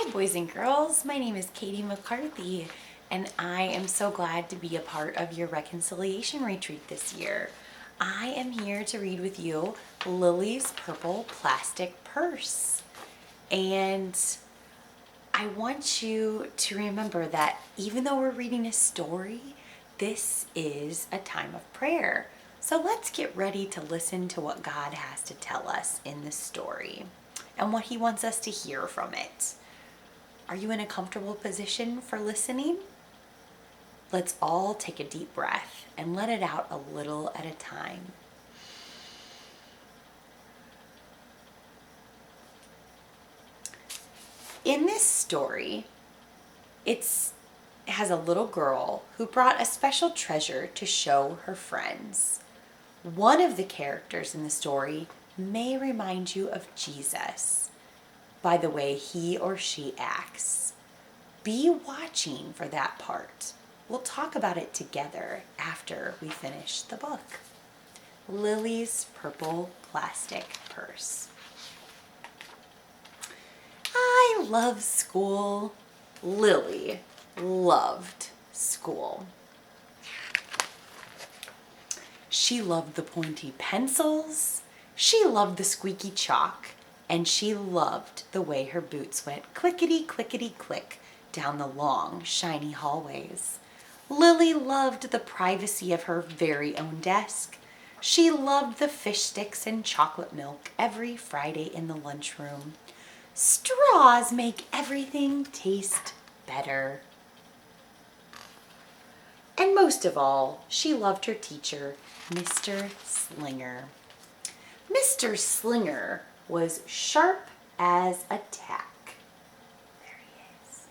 Hi, boys and girls. My name is Katie McCarthy, and I am so glad to be a part of your reconciliation retreat this year. I am here to read with you Lily's Purple Plastic Purse. And I want you to remember that even though we're reading a story, this is a time of prayer. So let's get ready to listen to what God has to tell us in this story and what He wants us to hear from it. Are you in a comfortable position for listening? Let's all take a deep breath and let it out a little at a time. In this story, it has a little girl who brought a special treasure to show her friends. One of the characters in the story may remind you of Jesus by the way he or she acts. Be watching for that part. We'll talk about it together after we finish the book. Lily's Purple Plastic Purse. I love school. Lily loved school. She loved the pointy pencils. She loved the squeaky chalk. And she loved the way her boots went clickety, clickety, click down the long, shiny hallways. Lily loved the privacy of her very own desk. She loved the fish sticks and chocolate milk every Friday in the lunchroom. Straws make everything taste better. And most of all, she loved her teacher, Mr. Slinger. Mr. Slinger was sharp as a tack. There he is.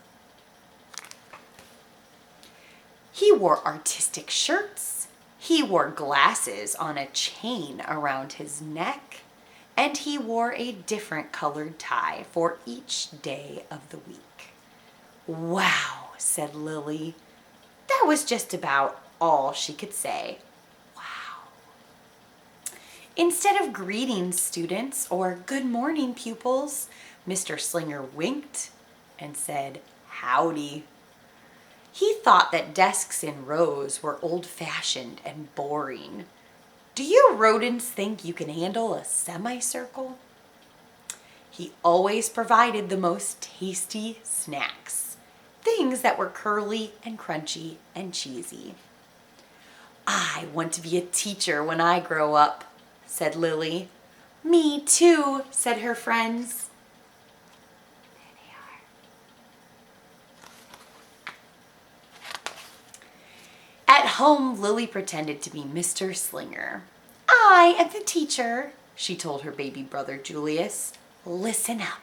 He wore artistic shirts, he wore glasses on a chain around his neck, and he wore a different colored tie for each day of the week. Wow, said Lily. That was just about all she could say. Instead of greeting students or good morning pupils, Mr. Slinger winked and said, howdy. He thought that desks in rows were old-fashioned and boring. Do you rodents think you can handle a semicircle? He always provided the most tasty snacks, things that were curly and crunchy and cheesy. I want to be a teacher when I grow up, said Lily. Me too, said her friends. There they are. At home, Lily pretended to be Mr. Slinger. I am the teacher, she told her baby brother Julius. Listen up.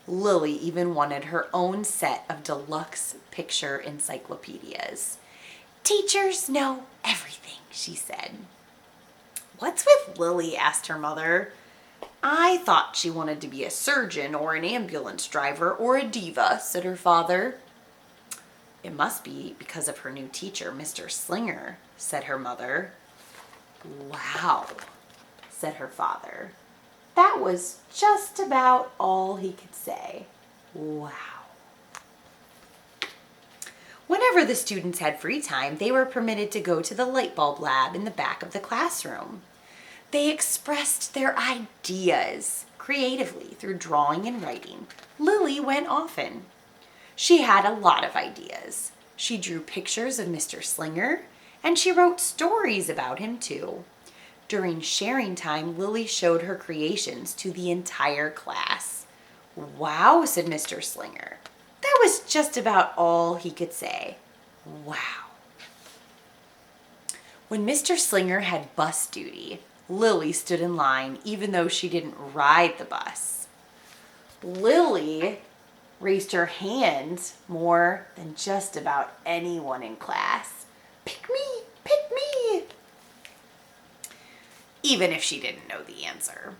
Lily even wanted her own set of deluxe picture encyclopedias. Teachers know everything, she said. What's with Lily? Asked her mother. I thought she wanted to be a surgeon or an ambulance driver or a diva, said her father. It must be because of her new teacher, Mr. Slinger, said her mother. Wow, said her father. That was just about all he could say. Wow. Whenever the students had free time, they were permitted to go to the light bulb lab in the back of the classroom. They expressed their ideas creatively through drawing and writing. Lily went often. She had a lot of ideas. She drew pictures of Mr. Slinger, and she wrote stories about him too. During sharing time, Lily showed her creations to the entire class. Wow, said Mr. Slinger. That was just about all he could say. Wow. When Mr. Slinger had bus duty, Lily stood in line even though she didn't ride the bus. Lily raised her hand more than just about anyone in class. Pick me, pick me. Even if she didn't know the answer.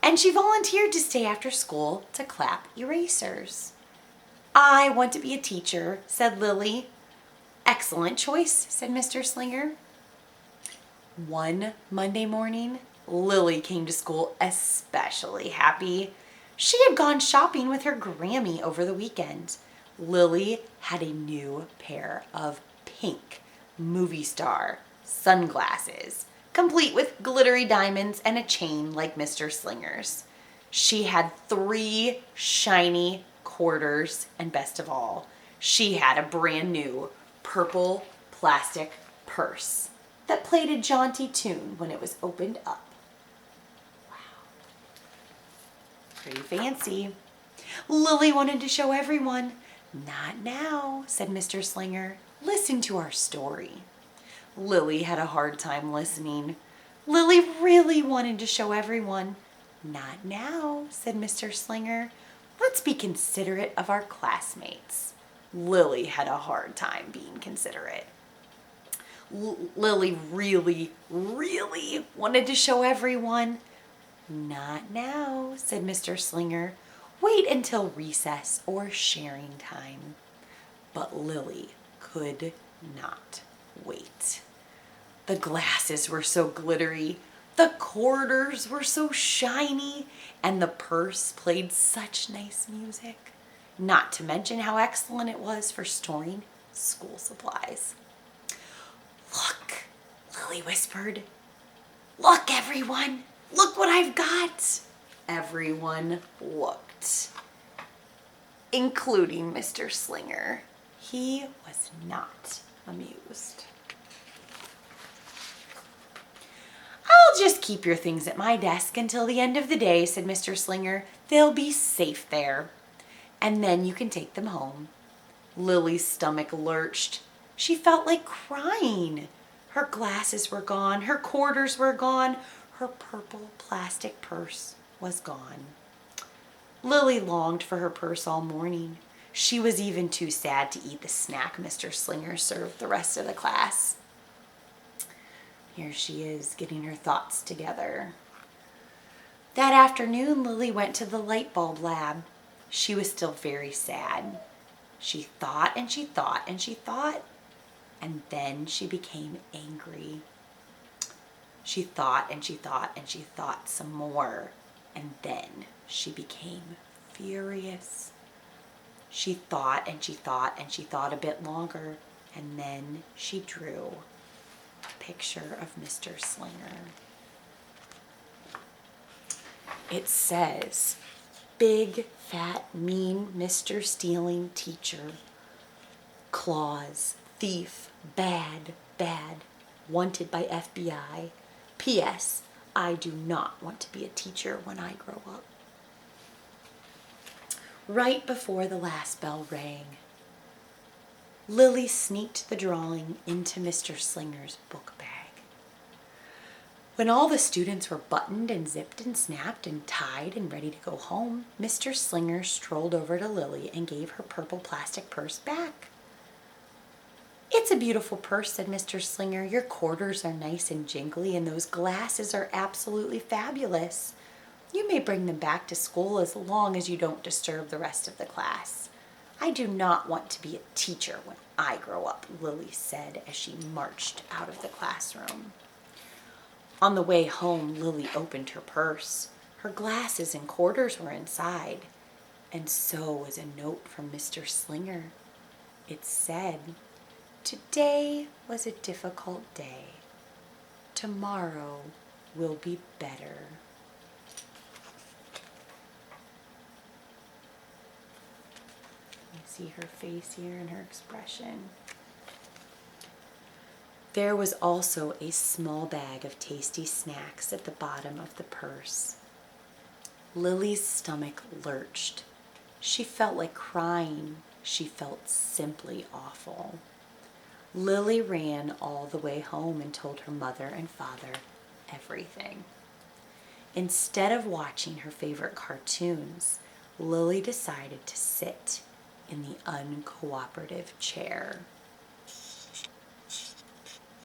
And she volunteered to stay after school to clap erasers. I want to be a teacher, said Lily. Excellent choice, said Mr. Slinger. One Monday morning, Lily came to school especially happy. She had gone shopping with her Grammy over the weekend. Lily had a new pair of pink movie star sunglasses, complete with glittery diamonds and a chain like Mr. Slinger's. She had 3 shiny quarters, and best of all, she had a brand new purple plastic purse that played a jaunty tune when it was opened up. Wow. Pretty fancy. Lily wanted to show everyone. Not now, said Mr. Slinger. Listen to our story. Lily had a hard time listening. Lily really wanted to show everyone. Not now, said Mr. Slinger. Let's be considerate of our classmates. Lily had a hard time being considerate. Lily really wanted to show everyone. Not now, said Mr. Slinger. Wait until recess or sharing time. But Lily could not wait. The glasses were so glittery, the quarters were so shiny, and the purse played such nice music, not to mention how excellent it was for storing school supplies. Look, Lily whispered. Look, everyone, look what I've got. Everyone looked, including Mr. Slinger. He was not amused. I'll just keep your things at my desk until the end of the day, said Mr. Slinger. They'll be safe there, and then you can take them home. Lily's stomach lurched. She felt like crying. Her glasses were gone, her quarters were gone, her purple plastic purse was gone. Lily longed for her purse all morning. She was even too sad to eat the snack Mr. Slinger served the rest of the class. Here she is, getting her thoughts together. That afternoon, Lily went to the light bulb lab. She was still very sad. She thought and she thought and she thought, and then she became angry. She thought and she thought and she thought some more, and then she became furious. She thought and she thought and she thought a bit longer, and then she drew a picture of Mr. Slinger. It says, big, fat, mean Mr. Stealing Teacher. Claws, thief, bad, wanted by FBI. P.S. I do not want to be a teacher when I grow up. Right before the last bell rang, Lily sneaked the drawing into Mr. Slinger's book bag. When all the students were buttoned and zipped and snapped and tied and ready to go home, Mr. Slinger strolled over to Lily and gave her purple plastic purse back. It's a beautiful purse, said Mr. Slinger. Your quarters are nice and jingly, and those glasses are absolutely fabulous. You may bring them back to school as long as you don't disturb the rest of the class. I do not want to be a teacher when I grow up, Lily said as she marched out of the classroom. On the way home, Lily opened her purse. Her glasses and quarters were inside, and so was a note from Mr. Slinger. It said, today was a difficult day. Tomorrow will be better. You see her face here and her expression. There was also a small bag of tasty snacks at the bottom of the purse. Lily's stomach lurched. She felt like crying. She felt simply awful. Lily ran all the way home and told her mother and father everything. Instead of watching her favorite cartoons, Lily decided to sit in the uncooperative chair.